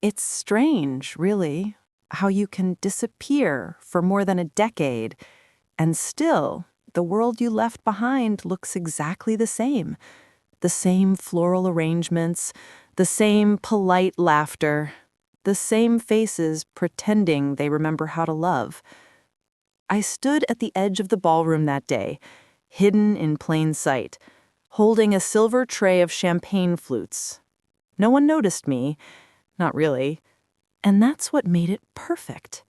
It's strange, really, how you can disappear for more than a decade, and still, the world you left behind looks exactly the same. The same floral arrangements, the same polite laughter, the same faces pretending they remember how to love. I stood at the edge of the ballroom that day, hidden in plain sight, holding a silver tray of champagne flutes. No one noticed me, not really, and that's what made it perfect.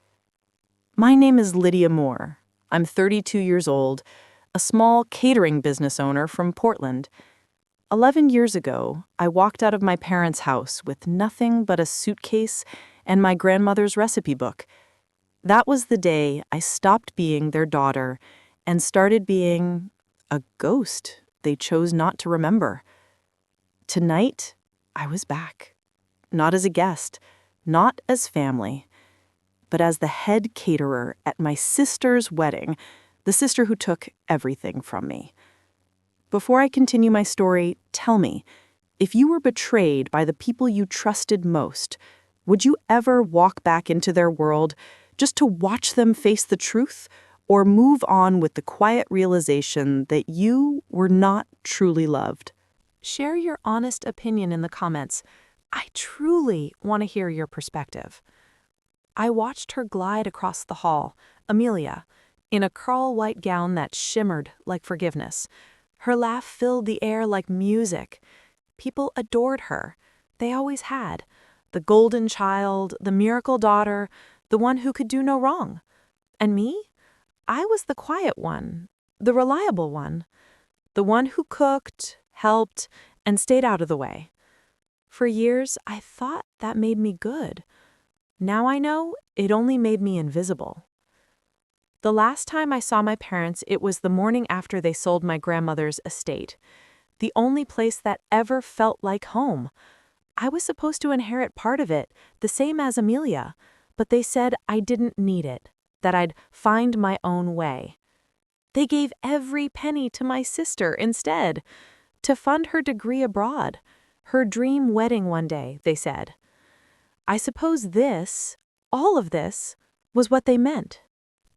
My name is Lydia Moore. I'm 32 years old, a small catering business owner from Portland. 11 years ago, I walked out of my parents' house with nothing but a suitcase and my grandmother's recipe book. That was the day I stopped being their daughter and started being a ghost they chose not to remember. Tonight, I was back. Not as a guest, not as family, but as the head caterer at my sister's wedding, the sister who took everything from me. Before I continue my story, tell me, if you were betrayed by the people you trusted most, would you ever walk back into their world just to watch them face the truth, or move on with the quiet realization that you were not truly loved? Share your honest opinion in the comments. I truly want to hear your perspective. I watched her glide across the hall, Amelia, in a coral white gown that shimmered like forgiveness. Her laugh filled the air like music. People adored her. They always had. The golden child, the miracle daughter, the one who could do no wrong. And me? I was the quiet one, the reliable one, the one who cooked, helped, and stayed out of the way. For years, I thought that made me good. Now I know it only made me invisible. The last time I saw my parents, it was the morning after they sold my grandmother's estate, the only place that ever felt like home. I was supposed to inherit part of it, the same as Amelia, but they said I didn't need it, that I'd find my own way. They gave every penny to my sister instead, to fund her degree abroad, her dream wedding one day, they said. I suppose this, all of this, was what they meant.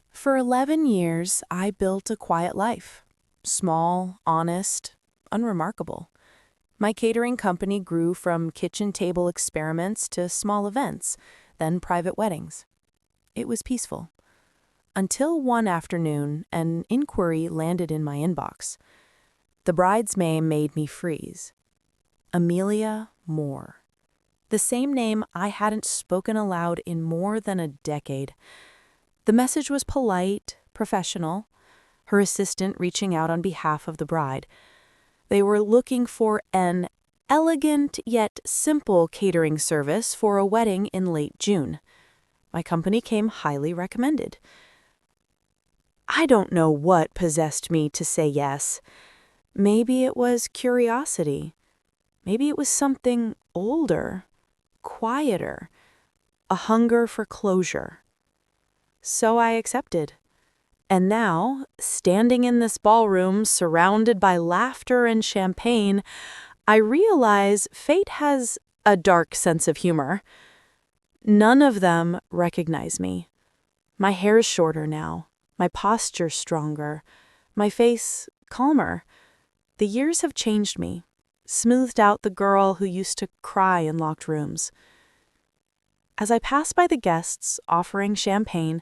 For 11 years, I built a quiet life. Small, honest, unremarkable. My catering company grew from kitchen table experiments to small events, then private weddings. It was peaceful. Until one afternoon, an inquiry landed in my inbox. The bride's name made me freeze. Amelia Moore. The same name I hadn't spoken aloud in more than a decade. The message was polite, professional, her assistant reaching out on behalf of the bride. They were looking for an elegant yet simple catering service for a wedding in late June. My company came highly recommended. I don't know what possessed me to say yes. Maybe it was curiosity. Maybe it was something older, quieter, a hunger for closure. So I accepted. And now, standing in this ballroom surrounded by laughter and champagne, I realize fate has a dark sense of humor. None of them recognize me. My hair is shorter now, my posture stronger, my face calmer. The years have changed me, smoothed out the girl who used to cry in locked rooms. As I pass by the guests offering champagne,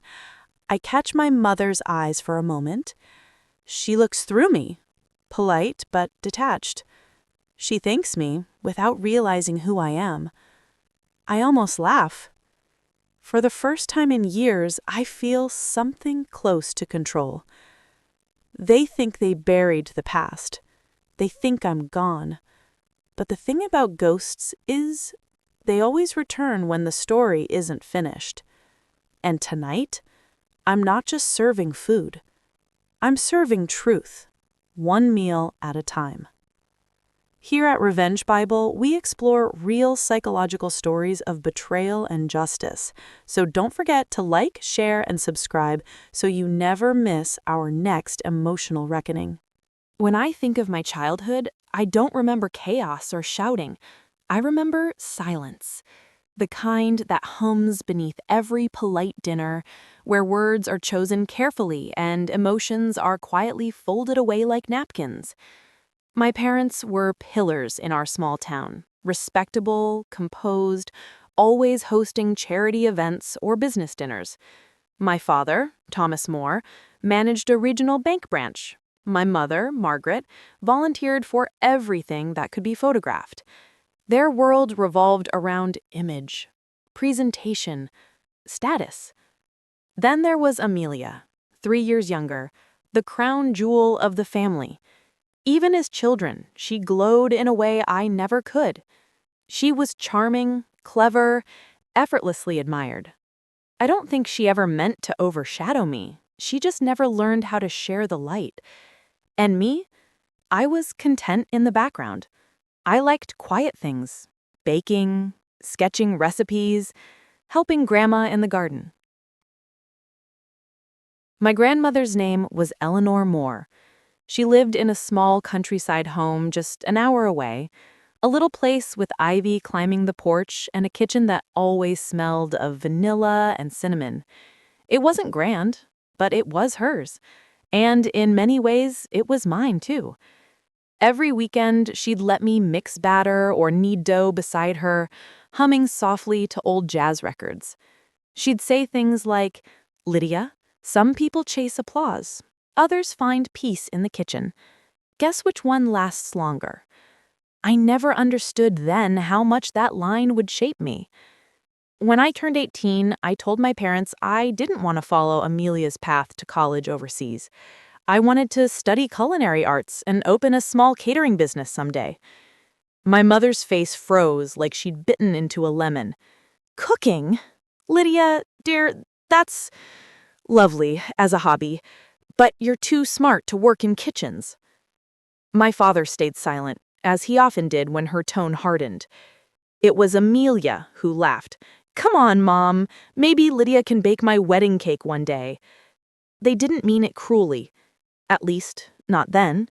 I catch my mother's eyes for a moment. She looks through me, polite but detached. She thanks me without realizing who I am. I almost laugh. For the first time in years, I feel something close to control. They think they buried the past. They think I'm gone. But the thing about ghosts is they always return when the story isn't finished. And tonight, I'm not just serving food. I'm serving truth, one meal at a time. Here at Revenge Bible, we explore real psychological stories of betrayal and justice. So don't forget to like, share, and subscribe so you never miss our next emotional reckoning. When I think of my childhood, I don't remember chaos or shouting. I remember silence. The kind that hums beneath every polite dinner, where words are chosen carefully and emotions are quietly folded away like napkins. My parents were pillars in our small town, respectable, composed, always hosting charity events or business dinners. My father, Thomas Moore, managed a regional bank branch. My mother, Margaret, volunteered for everything that could be photographed. Their world revolved around image, presentation, status. Then there was Amelia, 3 years younger, the crown jewel of the family. Even as children, she glowed in a way I never could. She was charming, clever, effortlessly admired. I don't think she ever meant to overshadow me. She just never learned how to share the light. And me? I was content in the background. I liked quiet things, baking, sketching recipes, helping Grandma in the garden. My grandmother's name was Eleanor Moore. She lived in a small countryside home just an hour away, a little place with ivy climbing the porch and a kitchen that always smelled of vanilla and cinnamon. It wasn't grand, but it was hers. And in many ways, it was mine too. Every weekend, she'd let me mix batter or knead dough beside her, humming softly to old jazz records. She'd say things like, "Lydia, some people chase applause. Others find peace in the kitchen. Guess which one lasts longer?" I never understood then how much that line would shape me. When I turned 18, I told my parents I didn't want to follow Amelia's path to college overseas. I wanted to study culinary arts and open a small catering business someday. My mother's face froze like she'd bitten into a lemon. "Cooking? Lydia, dear, that's lovely as a hobby, but you're too smart to work in kitchens." My father stayed silent, as he often did when her tone hardened. It was Amelia who laughed. "Come on, Mom. Maybe Lydia can bake my wedding cake one day." They didn't mean it cruelly. At least, not then.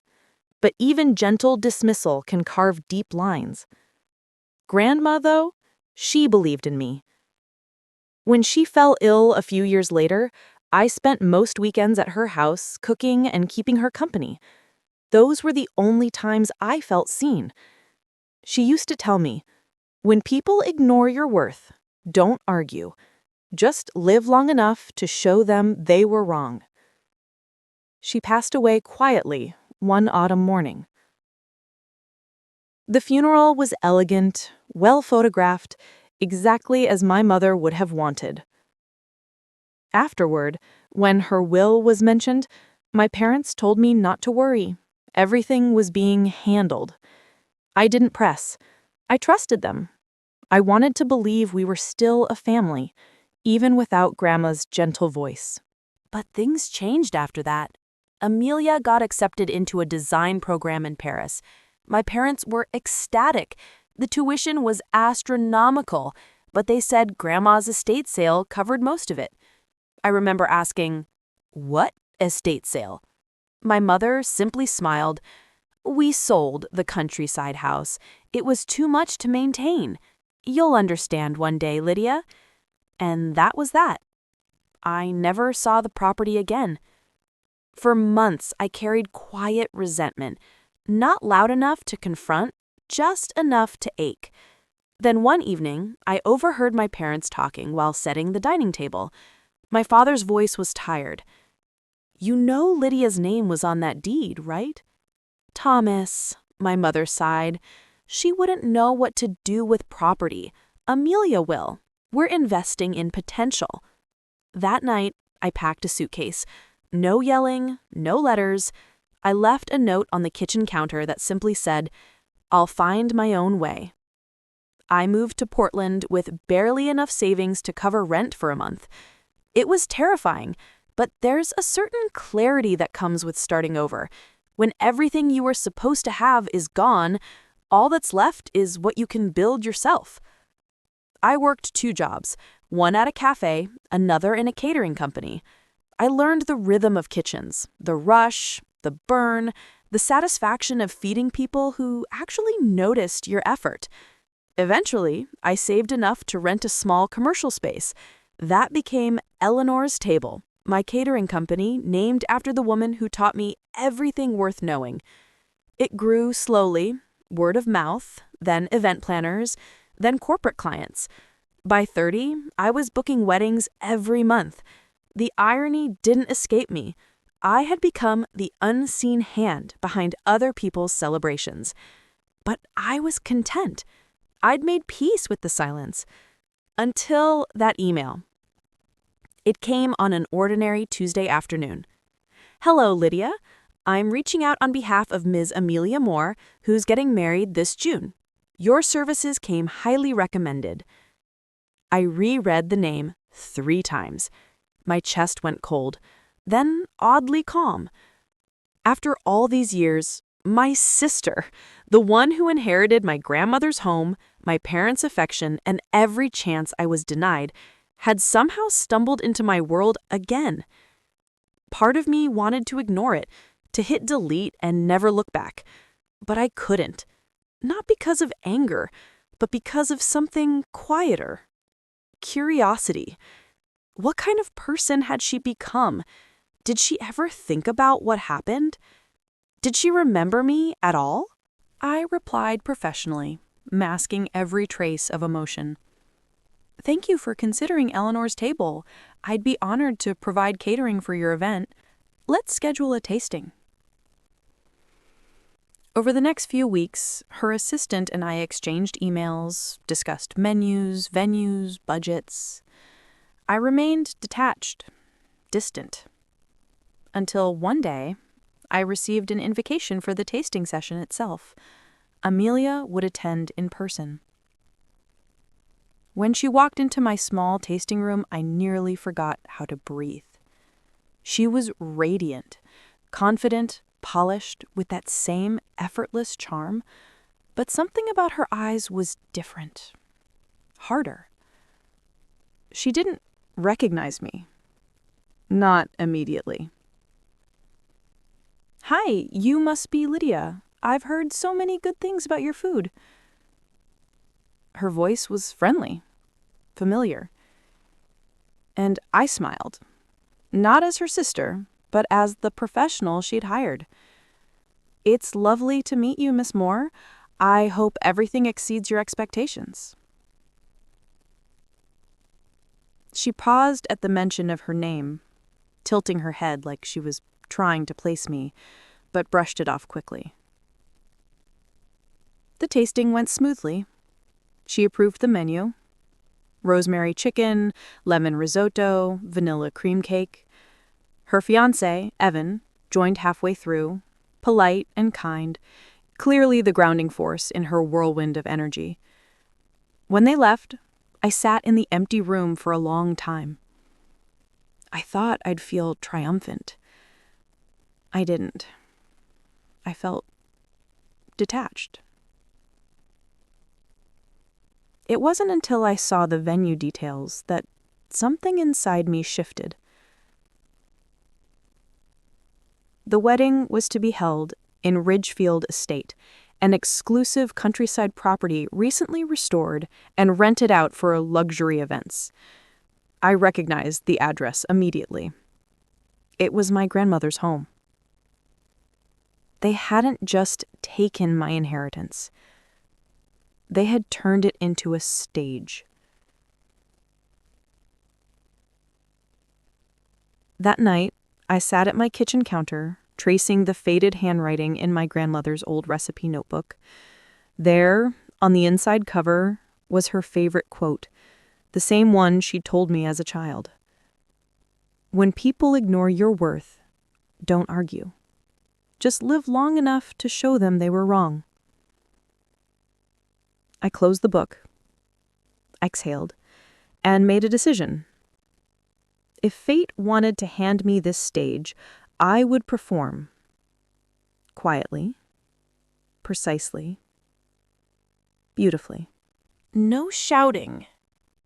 But even gentle dismissal can carve deep lines. Grandma, though, she believed in me. When she fell ill a few years later, I spent most weekends at her house cooking and keeping her company. Those were the only times I felt seen. She used to tell me, "When people ignore your worth, don't argue. Just live long enough to show them they were wrong." She passed away quietly one autumn morning. The funeral was elegant, well photographed, exactly as my mother would have wanted. Afterward, when her will was mentioned, my parents told me not to worry. Everything was being handled. I didn't press. I trusted them. I wanted to believe we were still a family, even without Grandma's gentle voice. But things changed after that. Amelia got accepted into a design program in Paris. My parents were ecstatic. The tuition was astronomical, but they said Grandma's estate sale covered most of it. I remember asking, "What estate sale?" My mother simply smiled. "We sold the countryside house. It was too much to maintain. You'll understand one day, Lydia." And that was that. I never saw the property again. For months, I carried quiet resentment, not loud enough to confront, just enough to ache. Then one evening, I overheard my parents talking while setting the dining table. My father's voice was tired. "You know Lydia's name was on that deed, right?" "Thomas," my mother sighed. "She wouldn't know what to do with property. Amelia will. We're investing in potential." That night, I packed a suitcase. No yelling, no letters. I left a note on the kitchen counter that simply said, "I'll find my own way." I moved to Portland with barely enough savings to cover rent for a month. It was terrifying, but there's a certain clarity that comes with starting over. When everything you were supposed to have is gone, all that's left is what you can build yourself. I worked 2 jobs, one at a cafe, another in a catering company. I learned the rhythm of kitchens, the rush, the burn, the satisfaction of feeding people who actually noticed your effort. Eventually, I saved enough to rent a small commercial space. That became Eleanor's Table, my catering company named after the woman who taught me everything worth knowing. It grew slowly, word of mouth, then event planners, then corporate clients. By 30, I was booking weddings every month. The irony didn't escape me. I had become the unseen hand behind other people's celebrations. But I was content. I'd made peace with the silence. Until that email. It came on an ordinary Tuesday afternoon. "Hello, Lydia. I'm reaching out on behalf of Ms. Amelia Moore, who's getting married this June. Your services came highly recommended." I reread the name 3 times. My chest went cold, then oddly calm. After all these years, my sister, the one who inherited my grandmother's home, my parents' affection, and every chance I was denied, had somehow stumbled into my world again. Part of me wanted to ignore it, to hit delete and never look back. But I couldn't. Not because of anger, but because of something quieter. Curiosity. What kind of person had she become? Did she ever think about what happened? Did she remember me at all? I replied professionally, masking every trace of emotion. "Thank you for considering Eleanor's Table. I'd be honored to provide catering for your event. Let's schedule a tasting." Over the next few weeks, her assistant and I exchanged emails, discussed menus, venues, budgets. I remained detached, distant. Until one day, I received an invitation for the tasting session itself. Amelia would attend in person. When she walked into my small tasting room, I nearly forgot how to breathe. She was radiant, confident, polished, with that same effortless charm, but something about her eyes was different, harder. She didn't recognize me. Not immediately. "Hi, you must be Lydia. I've heard so many good things about your food." Her voice was friendly, familiar. And I smiled, not as her sister, but as the professional she'd hired. "It's lovely to meet you, Miss Moore. I hope everything exceeds your expectations." She paused at the mention of her name, tilting her head like she was trying to place me, but brushed it off quickly. The tasting went smoothly. She approved the menu: rosemary chicken, lemon risotto, vanilla cream cake. Her fiancé, Evan, joined halfway through, polite and kind, clearly the grounding force in her whirlwind of energy. When they left, I sat in the empty room for a long time. I thought I'd feel triumphant. I didn't. I felt detached. It wasn't until I saw the venue details that something inside me shifted. The wedding was to be held in Ridgefield Estate, an exclusive countryside property recently restored and rented out for luxury events. I recognized the address immediately. It was my grandmother's home. They hadn't just taken my inheritance. They had turned it into a stage. That night, I sat at my kitchen counter, tracing the faded handwriting in my grandmother's old recipe notebook. There, on the inside cover, was her favorite quote, the same one she'd told me as a child. "When people ignore your worth, don't argue. Just live long enough to show them they were wrong." I closed the book, exhaled, and made a decision. If fate wanted to hand me this stage, I would perform. Quietly, precisely, beautifully. No shouting,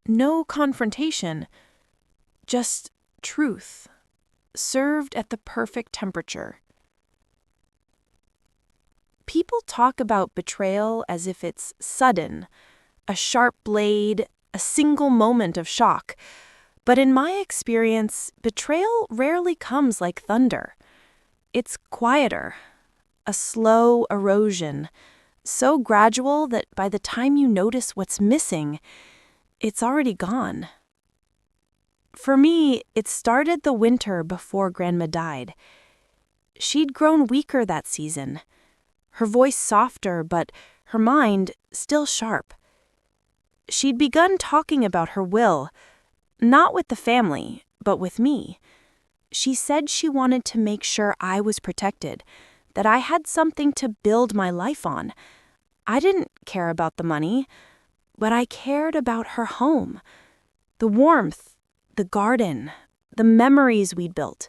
no confrontation, just truth, served at the perfect temperature. People talk about betrayal as if it's sudden, a sharp blade, a single moment of shock. But in my experience, betrayal rarely comes like thunder. It's quieter, a slow erosion, so gradual that by the time you notice what's missing, it's already gone. For me, it started the winter before Grandma died. She'd grown weaker that season, her voice softer, but her mind still sharp. She'd begun talking about her will, not with the family, but with me. She said she wanted to make sure I was protected, that I had something to build my life on. I didn't care about the money, but I cared about her home, the warmth, the garden, the memories we'd built.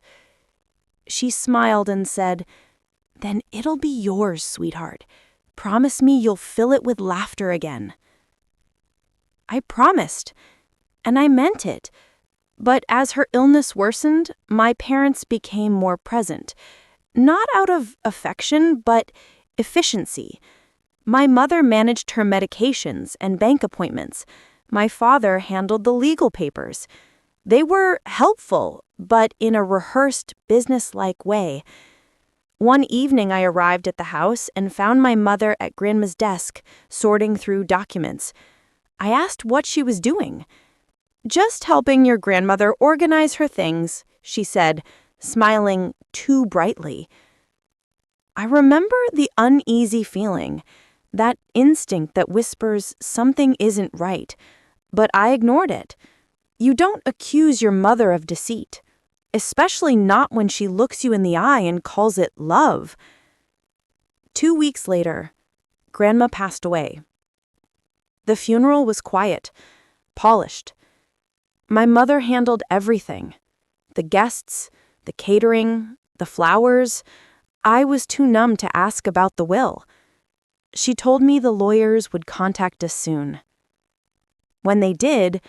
She smiled and said, "Then it'll be yours, sweetheart. Promise me you'll fill it with laughter again." I promised, and I meant it. But as her illness worsened, my parents became more present. Not out of affection, but efficiency. My mother managed her medications and bank appointments. My father handled the legal papers. They were helpful, but in a rehearsed, business-like way. One evening I arrived at the house and found my mother at Grandma's desk, sorting through documents. I asked what she was doing. "Just helping your grandmother organize her things," she said, smiling too brightly. I remember the uneasy feeling, that instinct that whispers something isn't right, but I ignored it. You don't accuse your mother of deceit, especially not when she looks you in the eye and calls it love. 2 weeks later, Grandma passed away. The funeral was quiet, polished. My mother handled everything. The guests, the catering, the flowers. I was too numb to ask about the will. She told me the lawyers would contact us soon. When they did,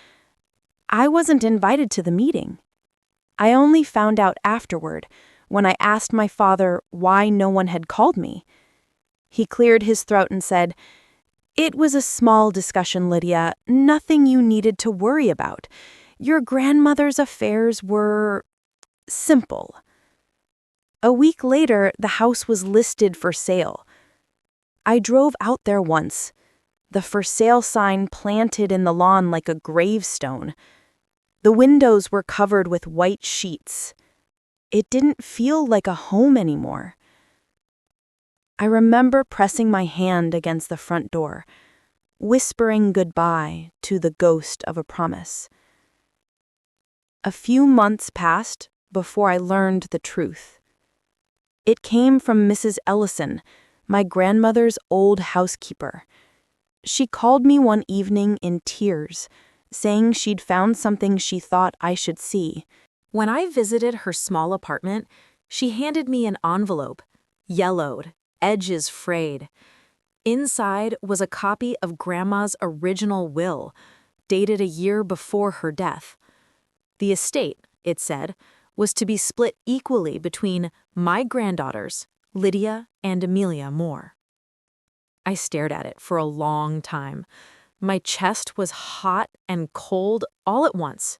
I wasn't invited to the meeting. I only found out afterward, when I asked my father why no one had called me. He cleared his throat and said, "It was a small discussion, Lydia, nothing you needed to worry about. Your grandmother's affairs were simple." A week later, the house was listed for sale. I drove out there once, the for sale sign planted in the lawn like a gravestone. The windows were covered with white sheets. It didn't feel like a home anymore. I remember pressing my hand against the front door, whispering goodbye to the ghost of a promise. A few months passed before I learned the truth. It came from Mrs. Ellison, my grandmother's old housekeeper. She called me one evening in tears, saying she'd found something she thought I should see. When I visited her small apartment, she handed me an envelope, yellowed, edges frayed. Inside was a copy of Grandma's original will, dated a year before her death. The estate, it said, was to be split equally between my granddaughters, Lydia and Amelia Moore. I stared at it for a long time. My chest was hot and cold all at once.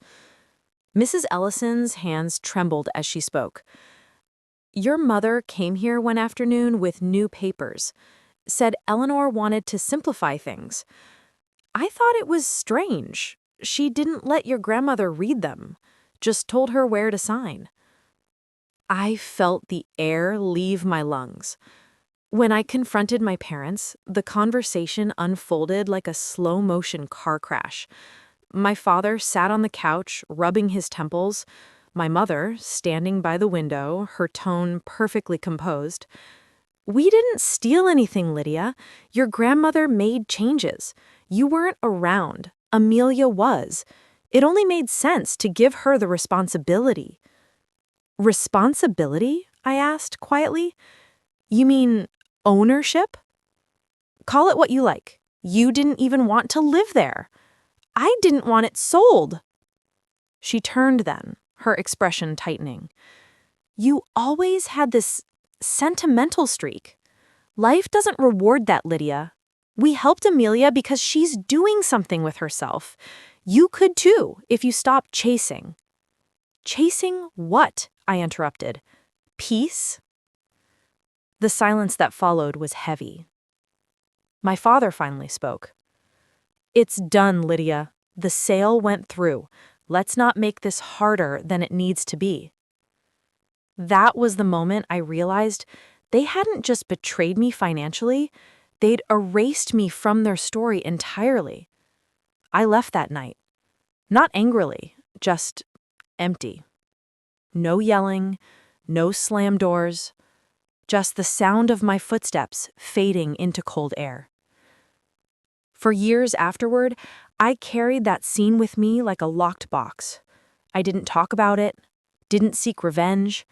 Mrs. Ellison's hands trembled as she spoke. "Your mother came here one afternoon with new papers. Said Eleanor wanted to simplify things. I thought it was strange. She didn't let your grandmother read them, just told her where to sign." I felt the air leave my lungs. When I confronted my parents, the conversation unfolded like a slow-motion car crash. My father sat on the couch, rubbing his temples. My mother, standing by the window, her tone perfectly composed. "We didn't steal anything, Lydia. Your grandmother made changes. You weren't around. Amelia was. It only made sense to give her the responsibility." "Responsibility?" I asked quietly. "You mean ownership?" "Call it what you like. You didn't even want to live there. I didn't want it sold." She turned then, her expression tightening. "You always had this sentimental streak. Life doesn't reward that, Lydia. We helped Amelia because she's doing something with herself. You could too, if you stopped chasing." "Chasing what?" I interrupted. "Peace?" The silence that followed was heavy. My father finally spoke. "It's done, Lydia. The sale went through. Let's not make this harder than it needs to be." That was the moment I realized they hadn't just betrayed me financially, they'd erased me from their story entirely. I left that night, not angrily, just empty. No yelling, no slam doors, just the sound of my footsteps fading into cold air. For years afterward, I carried that scene with me like a locked box. I didn't talk about it, didn't seek revenge.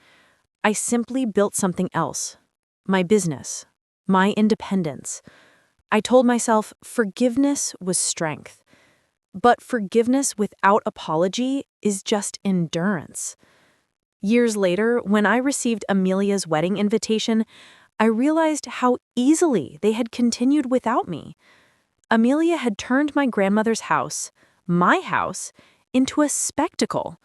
I simply built something else. My business, my independence. I told myself forgiveness was strength. But forgiveness without apology is just endurance. Years later, when I received Amelia's wedding invitation, I realized how easily they had continued without me. Amelia had turned my grandmother's house, my house, into a spectacle.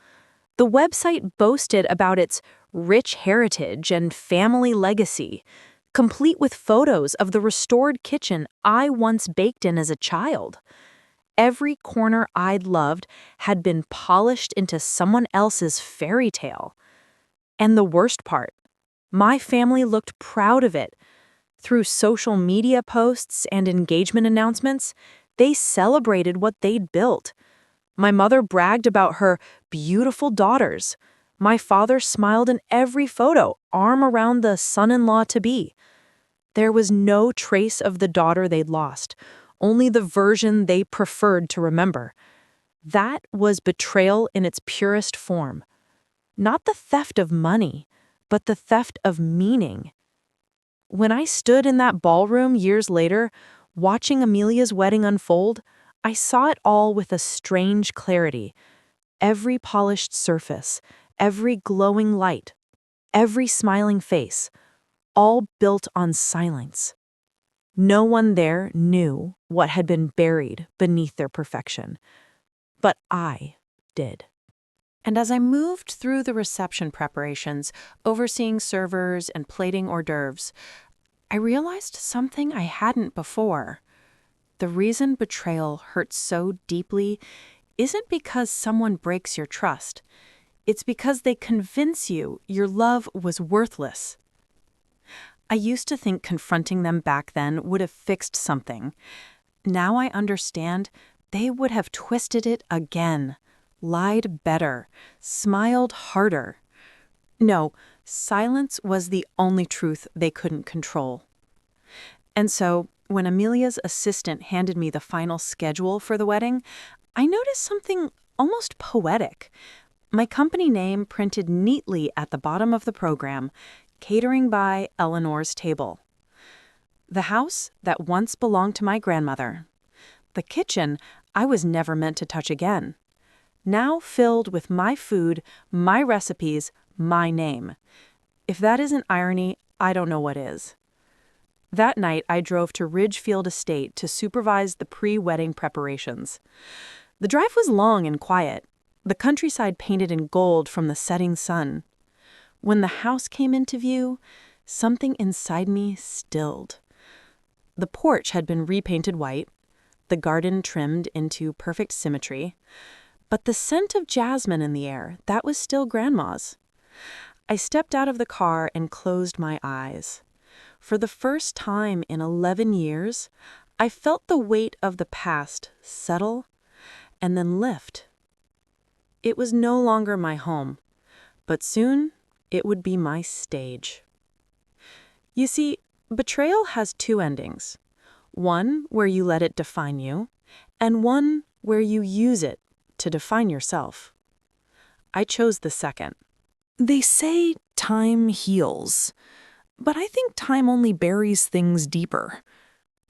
The website boasted about its rich heritage and family legacy, complete with photos of the restored kitchen I once baked in as a child. Every corner I'd loved had been polished into someone else's fairy tale. And the worst part, my family looked proud of it. Through social media posts and engagement announcements, they celebrated what they'd built. My mother bragged about her beautiful daughters. My father smiled in every photo, arm around the son-in-law-to-be. There was no trace of the daughter they'd lost, only the version they preferred to remember. That was betrayal in its purest form. Not the theft of money, but the theft of meaning. When I stood in that ballroom years later, watching Amelia's wedding unfold, I saw it all with a strange clarity. Every polished surface, every glowing light, every smiling face, all built on silence. No one there knew what had been buried beneath their perfection, but I did. And as I moved through the reception preparations, overseeing servers and plating hors d'oeuvres, I realized something I hadn't before. The reason betrayal hurts so deeply isn't because someone breaks your trust. It's because they convince you your love was worthless. I used to think confronting them back then would have fixed something. Now I understand they would have twisted it again, lied better, smiled harder. No, silence was the only truth they couldn't control. And so, when Amelia's assistant handed me the final schedule for the wedding, I noticed something almost poetic. My company name printed neatly at the bottom of the program, Catering by Eleanor's Table. The house that once belonged to my grandmother. The kitchen I was never meant to touch again. Now filled with my food, my recipes, my name. If that isn't irony, I don't know what is. That night, I drove to Ridgefield Estate to supervise the pre-wedding preparations. The drive was long and quiet, the countryside painted in gold from the setting sun. When the house came into view, something inside me stilled. The porch had been repainted white, the garden trimmed into perfect symmetry, but the scent of jasmine in the air, that was still Grandma's. I stepped out of the car and closed my eyes. For the first time in 11 years, I felt the weight of the past settle and then lift. It was no longer my home, but soon it would be my stage. You see, betrayal has two endings. One where you let it define you, and one where you use it to define yourself. I chose the second. They say time heals, but I think time only buries things deeper.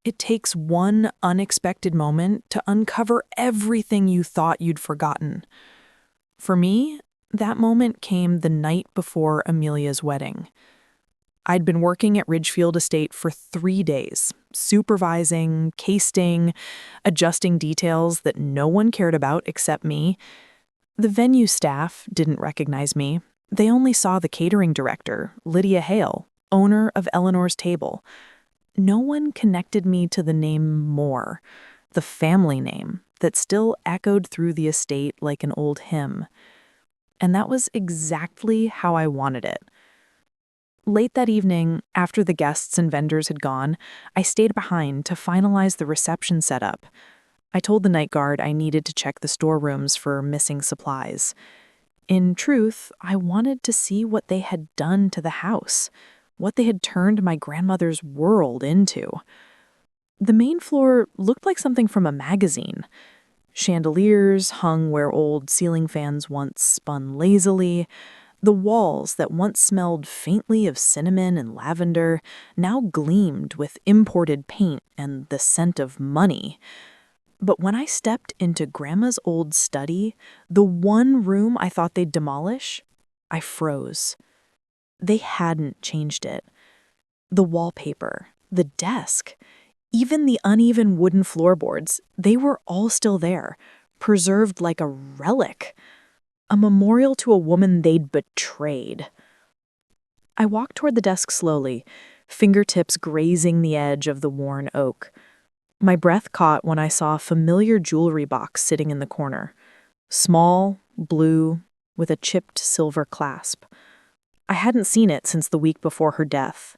It takes one unexpected moment to uncover everything you thought you'd forgotten. For me, that moment came the night before Amelia's wedding. I'd been working at Ridgefield Estate for 3 days, supervising, casting, adjusting details that no one cared about except me. The venue staff didn't recognize me. They only saw the catering director, Lydia Hale, owner of Eleanor's Table. No one connected me to the name Moore, the family name that still echoed through the estate like an old hymn. And that was exactly how I wanted it. Late that evening, after the guests and vendors had gone, I stayed behind to finalize the reception setup. I told the night guard I needed to check the storerooms for missing supplies. In truth, I wanted to see what they had done to the house, what they had turned my grandmother's world into. The main floor looked like something from a magazine. Chandeliers hung where old ceiling fans once spun lazily. The walls that once smelled faintly of cinnamon and lavender now gleamed with imported paint and the scent of money. But when I stepped into Grandma's old study, the one room I thought they'd demolish, I froze. They hadn't changed it. The wallpaper, the desk, even the uneven wooden floorboards, they were all still there, preserved like a relic, a memorial to a woman they'd betrayed. I walked toward the desk slowly, fingertips grazing the edge of the worn oak. My breath caught when I saw a familiar jewelry box sitting in the corner. Small, blue, with a chipped silver clasp. I hadn't seen it since the week before her death.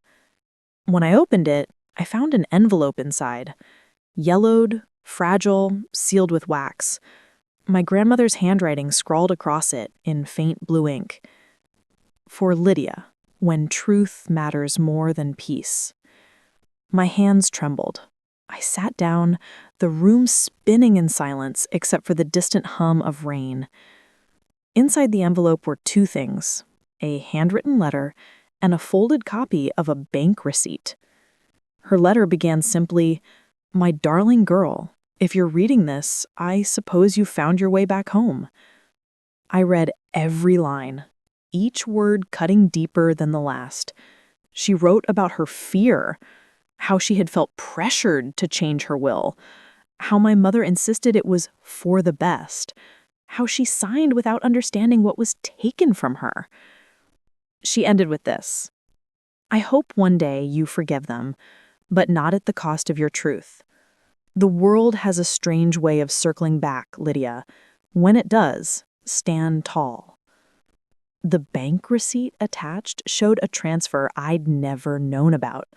When I opened it, I found an envelope inside. Yellowed, fragile, sealed with wax. My grandmother's handwriting scrawled across it in faint blue ink. For Lydia, when truth matters more than peace. My hands trembled. I sat down, the room spinning in silence except for the distant hum of rain. Inside the envelope were 2 things, a handwritten letter and a folded copy of a bank receipt. Her letter began simply, "My darling girl, if you're reading this, I suppose you found your way back home." I read every line, each word cutting deeper than the last. She wrote about her fear, how she had felt pressured to change her will, how my mother insisted it was for the best, how she signed without understanding what was taken from her. She ended with this: "I hope one day you forgive them, but not at the cost of your truth. The world has a strange way of circling back, Lydia. When it does, stand tall." The bank receipt attached showed a transfer I'd never known about.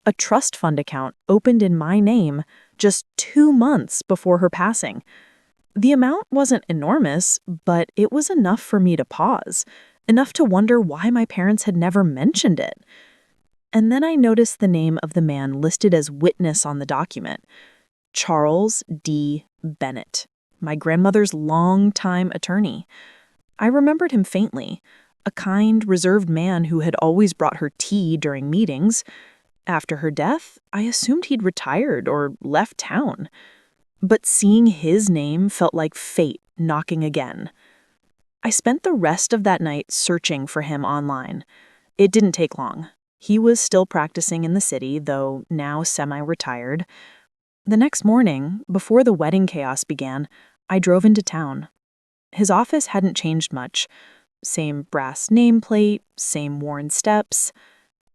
A trust fund account opened in my name just 2 months before her passing. The amount wasn't enormous, but it was enough for me to pause, enough to wonder why my parents had never mentioned it. And then I noticed the name of the man listed as witness on the document, Charles D. Bennett, my grandmother's longtime attorney. I remembered him faintly, a kind, reserved man who had always brought her tea during meetings. After her death, I assumed he'd retired or left town. But seeing his name felt like fate knocking again. I spent the rest of that night searching for him online. It didn't take long. He was still practicing in the city, though now semi-retired. The next morning, before the wedding chaos began, I drove into town. His office hadn't changed much. Same brass nameplate, same worn steps.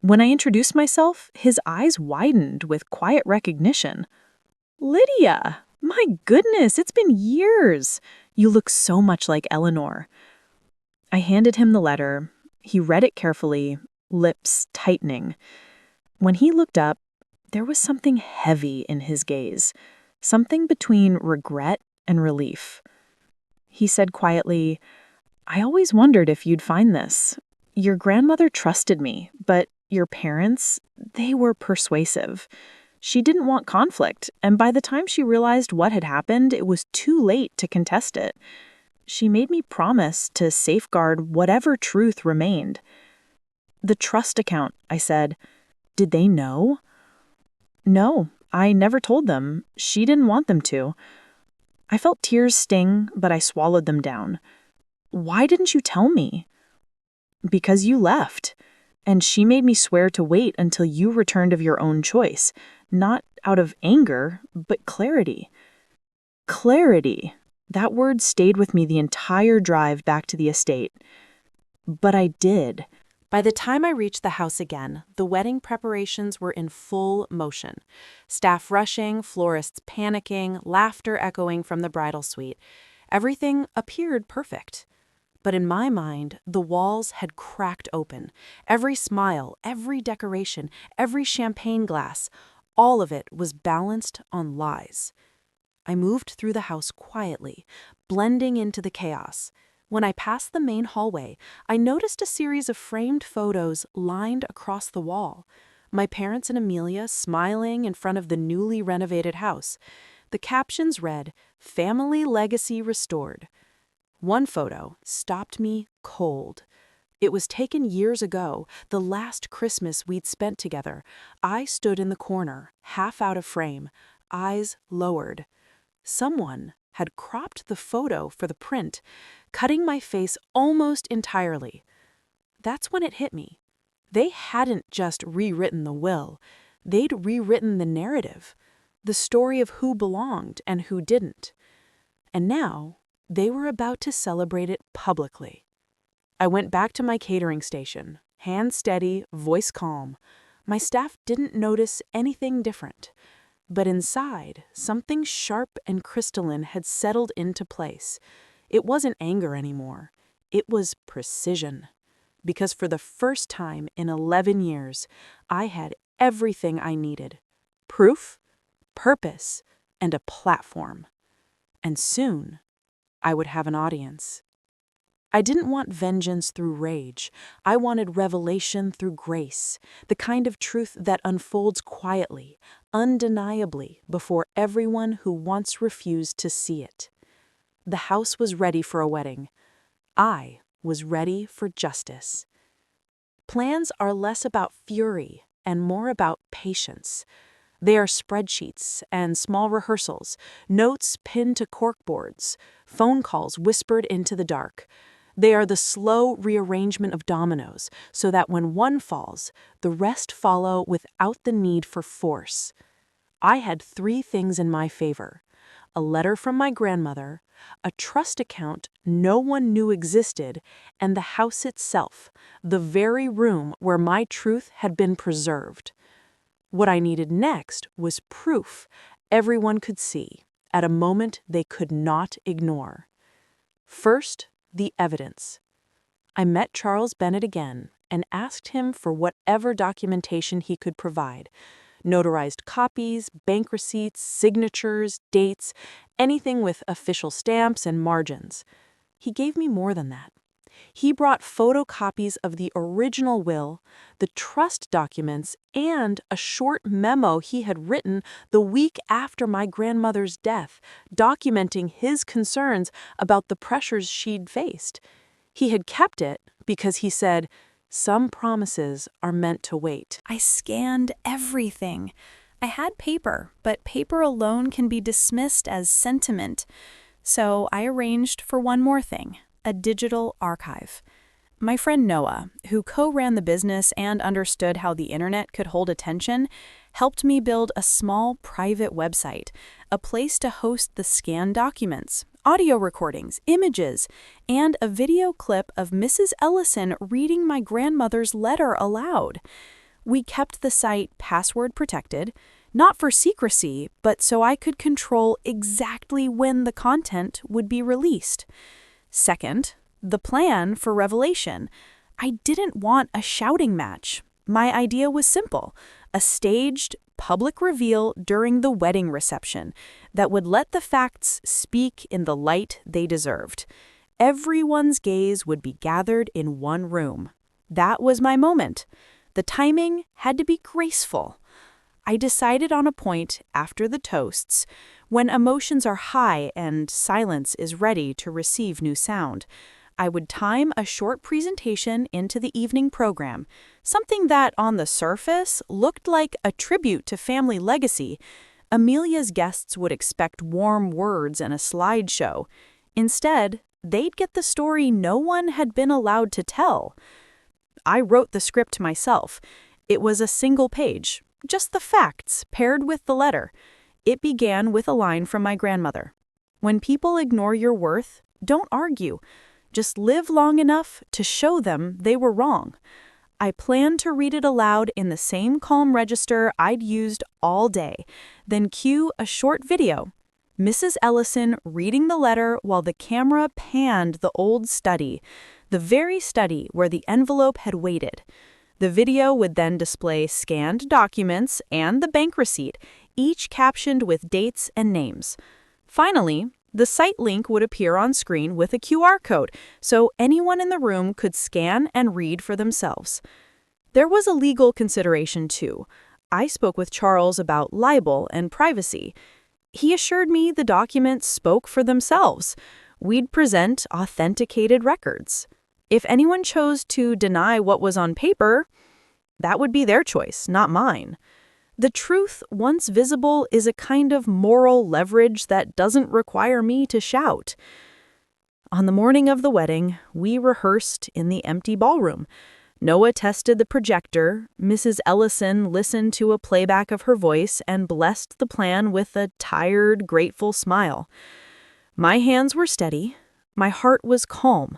When I introduced myself, his eyes widened with quiet recognition. "Lydia! My goodness, it's been years! You look so much like Eleanor." I handed him the letter. He read it carefully, lips tightening. When he looked up, there was something heavy in his gaze, something between regret and relief. He said quietly, "I always wondered if you'd find this. Your grandmother trusted me, but your parents, they were persuasive. She didn't want conflict, and by the time she realized what had happened, it was too late to contest it. She made me promise to safeguard whatever truth remained." "The trust account," I said. "Did they know?" "No, I never told them. She didn't want them to." I felt tears sting, but I swallowed them down. "Why didn't you tell me?" "Because you left. And she made me swear to wait until you returned of your own choice, not out of anger, but clarity. Clarity. That word stayed with me the entire drive back to the estate. But I did. By the time I reached the house again, the wedding preparations were in full motion. Staff rushing, florists panicking, laughter echoing from the bridal suite. Everything appeared perfect. But in my mind, the walls had cracked open. Every smile, every decoration, every champagne glass, all of it was balanced on lies. I moved through the house quietly, blending into the chaos. When I passed the main hallway, I noticed a series of framed photos lined across the wall. My parents and Amelia smiling in front of the newly renovated house. The captions read, "Family Legacy Restored." One photo stopped me cold. It was taken years ago, the last Christmas we'd spent together. I stood in the corner, half out of frame, eyes lowered. Someone had cropped the photo for the print, cutting my face almost entirely. That's when it hit me. They hadn't just rewritten the will, they'd rewritten the narrative, the story of who belonged and who didn't. And now, they were about to celebrate it publicly. I went back to my catering station, hand steady, voice calm. My staff didn't notice anything different. But inside, something sharp and crystalline had settled into place. It wasn't anger anymore. It was precision. Because for the first time in 11 years, I had everything I needed. Proof, purpose, and a platform. And soon, I would have an audience. I didn't want vengeance through rage. I wanted revelation through grace, the kind of truth that unfolds quietly, undeniably, before everyone who once refused to see it. The house was ready for a wedding. I was ready for justice. Plans are less about fury and more about patience. They are spreadsheets and small rehearsals, notes pinned to corkboards, phone calls whispered into the dark. They are the slow rearrangement of dominoes, so that when one falls, the rest follow without the need for force. I had 3 things in my favor: a letter from my grandmother, a trust account no one knew existed, and the house itself, the very room where my truth had been preserved. What I needed next was proof everyone could see, at a moment they could not ignore. First, the evidence. I met Charles Bennett again and asked him for whatever documentation he could provide. Notarized copies, bank receipts, signatures, dates, anything with official stamps and margins. He gave me more than that. He brought photocopies of the original will, the trust documents, and a short memo he had written the week after my grandmother's death, documenting his concerns about the pressures she'd faced. He had kept it because he said, "Some promises are meant to wait." I scanned everything. I had paper, but paper alone can be dismissed as sentiment. So I arranged for one more thing: a digital archive. My friend Noah, who co-ran the business and understood how the internet could hold attention, helped me build a small private website, a place to host the scanned documents, audio recordings, images, and a video clip of Mrs. Ellison reading my grandmother's letter aloud. We kept the site password protected, not for secrecy, but so I could control exactly when the content would be released. Second, the plan for revelation. I didn't want a shouting match. My idea was simple: a staged, public reveal during the wedding reception that would let the facts speak in the light they deserved. Everyone's gaze would be gathered in one room. That was my moment. The timing had to be graceful. I decided on a point after the toasts, when emotions are high and silence is ready to receive new sound. I would time a short presentation into the evening program, something that on the surface looked like a tribute to family legacy. Amelia's guests would expect warm words and a slideshow. Instead, they'd get the story no one had been allowed to tell. I wrote the script myself. It was a single page, just the facts paired with the letter. It began with a line from my grandmother. When people ignore your worth, don't argue. Just live long enough to show them they were wrong. I planned to read it aloud in the same calm register I'd used all day, then cue a short video. Mrs. Ellison reading the letter while the camera panned the old study, the very study where the envelope had waited. The video would then display scanned documents and the bank receipt, each captioned with dates and names. Finally, the site link would appear on screen with a QR code, so anyone in the room could scan and read for themselves. There was a legal consideration, too. I spoke with Charles about libel and privacy. He assured me the documents spoke for themselves. We'd present authenticated records. If anyone chose to deny what was on paper, that would be their choice, not mine. The truth, once visible, is a kind of moral leverage that doesn't require me to shout. On the morning of the wedding, we rehearsed in the empty ballroom. Noah tested the projector, Mrs. Ellison listened to a playback of her voice and blessed the plan with a tired, grateful smile. My hands were steady. My heart was calm.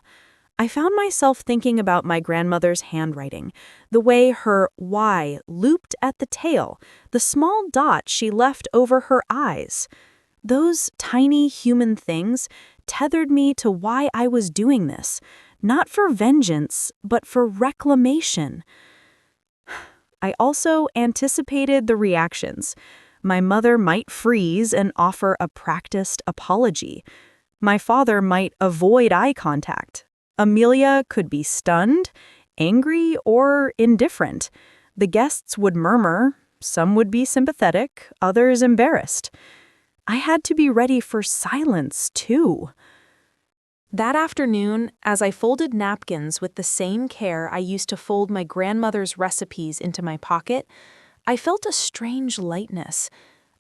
I found myself thinking about my grandmother's handwriting, the way her Y looped at the tail, the small dot she left over her eyes. Those tiny human things tethered me to why I was doing this, not for vengeance, but for reclamation. I also anticipated the reactions. My mother might freeze and offer a practiced apology. My father might avoid eye contact. Amelia could be stunned, angry, or indifferent. The guests would murmur, some would be sympathetic, others embarrassed. I had to be ready for silence, too. That afternoon, as I folded napkins with the same care I used to fold my grandmother's recipes into my pocket, I felt a strange lightness.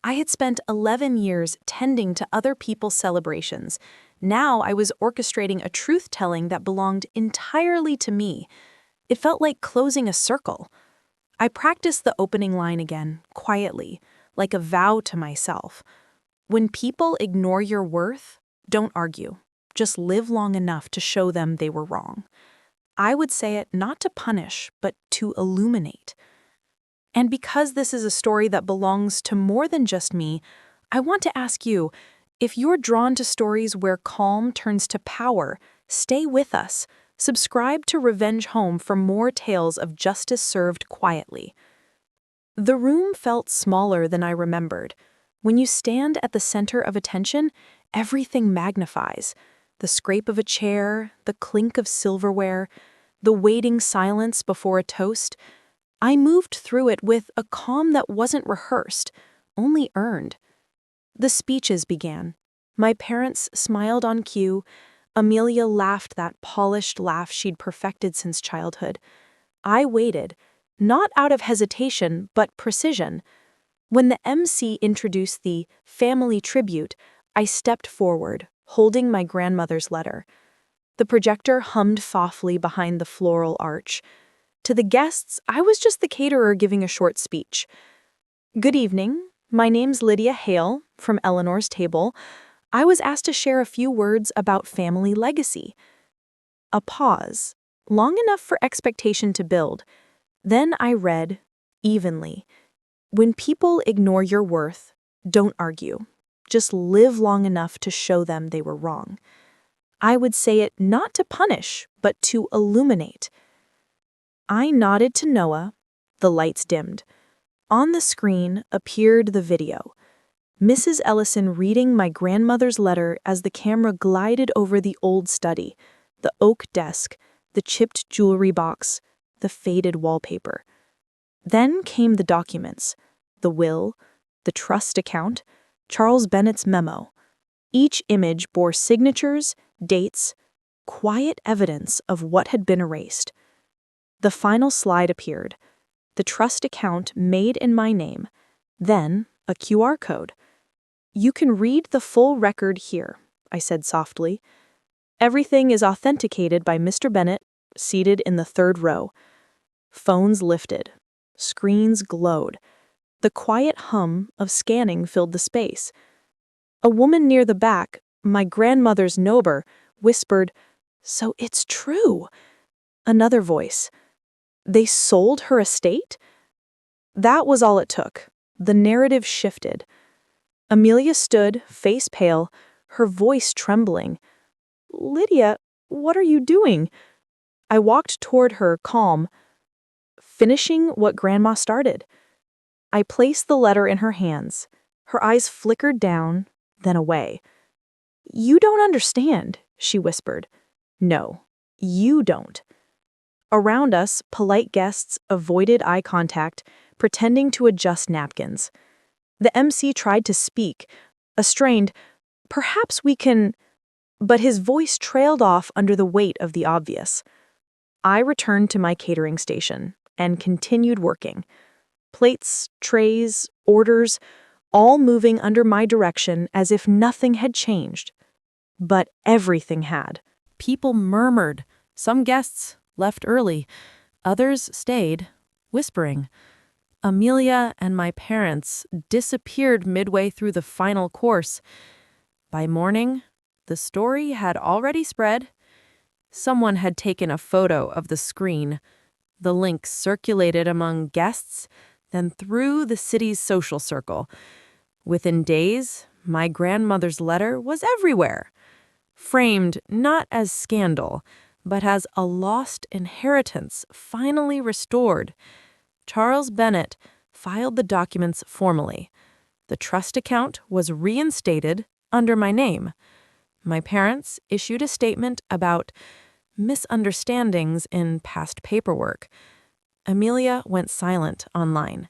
I had spent 11 years tending to other people's celebrations. Now I was orchestrating a truth-telling that belonged entirely to me. It felt like closing a circle. I practiced the opening line again, quietly, like a vow to myself. When people ignore your worth, don't argue. Just live long enough to show them they were wrong. I would say it not to punish, but to illuminate. And because this is a story that belongs to more than just me, I want to ask you, if you're drawn to stories where calm turns to power, stay with us. Subscribe to Revenge Home for more tales of justice served quietly. The room felt smaller than I remembered. When you stand at the center of attention, everything magnifies. The scrape of a chair, the clink of silverware, the waiting silence before a toast. I moved through it with a calm that wasn't rehearsed, only earned. The speeches began. My parents smiled on cue. Amelia laughed that polished laugh she'd perfected since childhood. I waited, not out of hesitation, but precision. When the MC introduced the family tribute, I stepped forward, holding my grandmother's letter. The projector hummed softly behind the floral arch. To the guests, I was just the caterer giving a short speech. Good evening. My name's Lydia Hale, from Eleanor's table. I was asked to share a few words about family legacy. A pause, long enough for expectation to build. Then I read, evenly, when people ignore your worth, don't argue. Just live long enough to show them they were wrong. I would say it not to punish, but to illuminate. I nodded to Noah. The lights dimmed. On the screen appeared the video. Mrs. Ellison reading my grandmother's letter as the camera glided over the old study, the oak desk, the chipped jewelry box, the faded wallpaper. Then came the documents, the will, the trust account, Charles Bennett's memo. Each image bore signatures, dates, quiet evidence of what had been erased. The final slide appeared. The trust account made in my name, then a QR code. You can read the full record here, I said softly. Everything is authenticated by Mr. Bennett, seated in the third row. Phones lifted. Screens glowed. The quiet hum of scanning filled the space. A woman near the back, my grandmother's neighbor, whispered, "So it's true." Another voice, "They sold her estate?" That was all it took. The narrative shifted. Amelia stood, face pale, her voice trembling. "Lydia, what are you doing?" I walked toward her, calm, finishing what Grandma started. I placed the letter in her hands. Her eyes flickered down, then away. "You don't understand," she whispered. "No, you don't." Around us, polite guests avoided eye contact, pretending to adjust napkins. The MC tried to speak, a strained, "Perhaps we can," but his voice trailed off under the weight of the obvious. I returned to my catering station and continued working. Plates, trays, orders, all moving under my direction as if nothing had changed. But everything had. People murmured. Some guests left early. Others stayed, whispering. Amelia and my parents disappeared midway through the final course. By morning, the story had already spread. Someone had taken a photo of the screen. The link circulated among guests, then through the city's social circle. Within days, my grandmother's letter was everywhere, framed not as scandal, but as a lost inheritance finally restored. Charles Bennett filed the documents formally. The trust account was reinstated under my name. My parents issued a statement about misunderstandings in past paperwork. Amelia went silent online.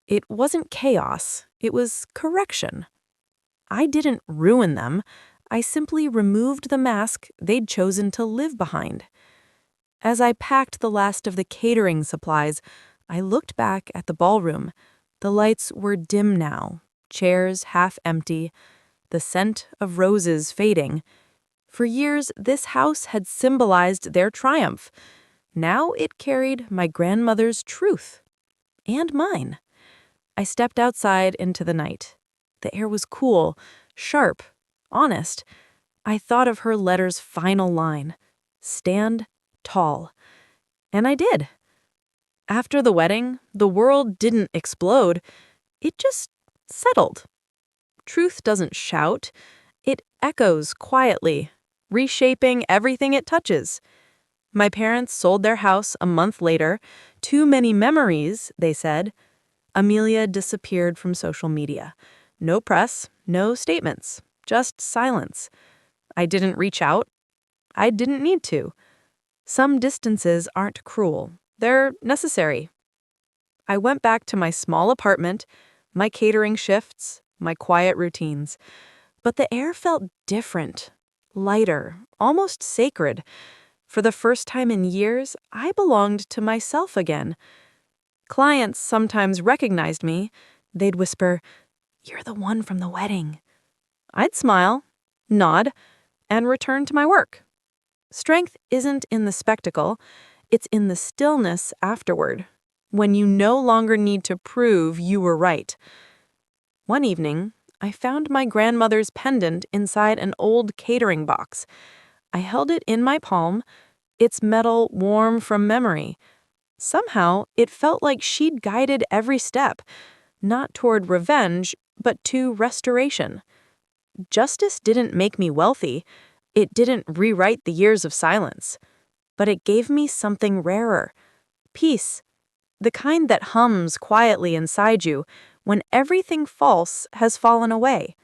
It wasn't chaos, it was correction. I didn't ruin them. I simply removed the mask they'd chosen to live behind. As I packed the last of the catering supplies, I looked back at the ballroom. The lights were dim now, chairs half empty, the scent of roses fading. For years, this house had symbolized their triumph. Now it carried my grandmother's truth. And mine. I stepped outside into the night. The air was cool, sharp, honest. I thought of her letter's final line, "Stand tall." And I did. After the wedding, the world didn't explode. It just settled. Truth doesn't shout. It echoes quietly, reshaping everything it touches. My parents sold their house a month later. Too many memories, they said. Amelia disappeared from social media. No press, no statements, just silence. I didn't reach out. I didn't need to. Some distances aren't cruel. They're necessary. I went back to my small apartment, my catering shifts, my quiet routines. But the air felt different, lighter, almost sacred. For the first time in years, I belonged to myself again. Clients sometimes recognized me. They'd whisper, "You're the one from the wedding." I'd smile, nod, and return to my work. Strength isn't in the spectacle, it's in the stillness afterward, when you no longer need to prove you were right. One evening, I found my grandmother's pendant inside an old catering box. I held it in my palm, its metal warm from memory. Somehow, it felt like she'd guided every step, not toward revenge, but to restoration. Justice didn't make me wealthy. It didn't rewrite the years of silence. But it gave me something rarer. Peace. The kind that hums quietly inside you when everything false has fallen away.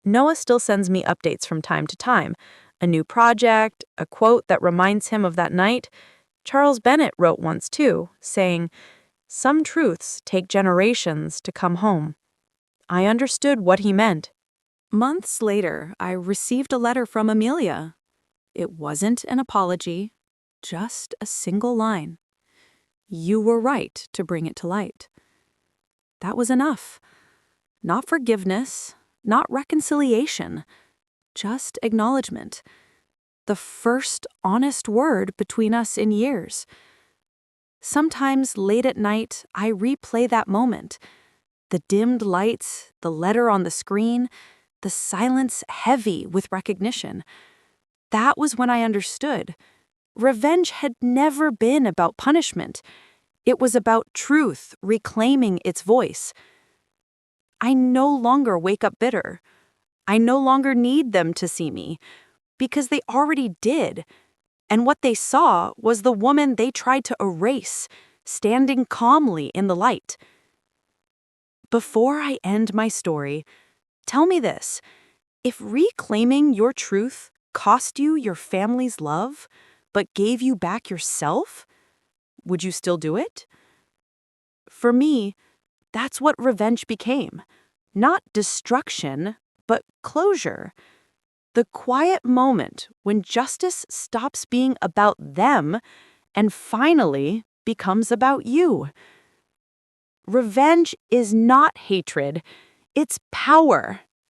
Noah still sends me updates from time to time. A new project, a quote that reminds him of that night. Charles Bennett wrote once too, saying, "Some truths take generations to come home." I understood what he meant. Months later, I received a letter from Amelia. It wasn't an apology, just a single line. "You were right to bring it to light." That was enough. Not forgiveness, not reconciliation, just acknowledgement. The first honest word between us in years. Sometimes late at night, I replay that moment. The dimmed lights, the letter on the screen, the silence heavy with recognition. That was when I understood. Revenge had never been about punishment. It was about truth reclaiming its voice. I no longer wake up bitter. I no longer need them to see me, because they already did. And what they saw was the woman they tried to erase, standing calmly in the light. Before I end my story, tell me this. If reclaiming your truth cost you your family's love, but gave you back yourself, would you still do it? For me, that's what revenge became. Not destruction, but closure. The quiet moment when justice stops being about them and finally becomes about you. Revenge is not hatred, it's power.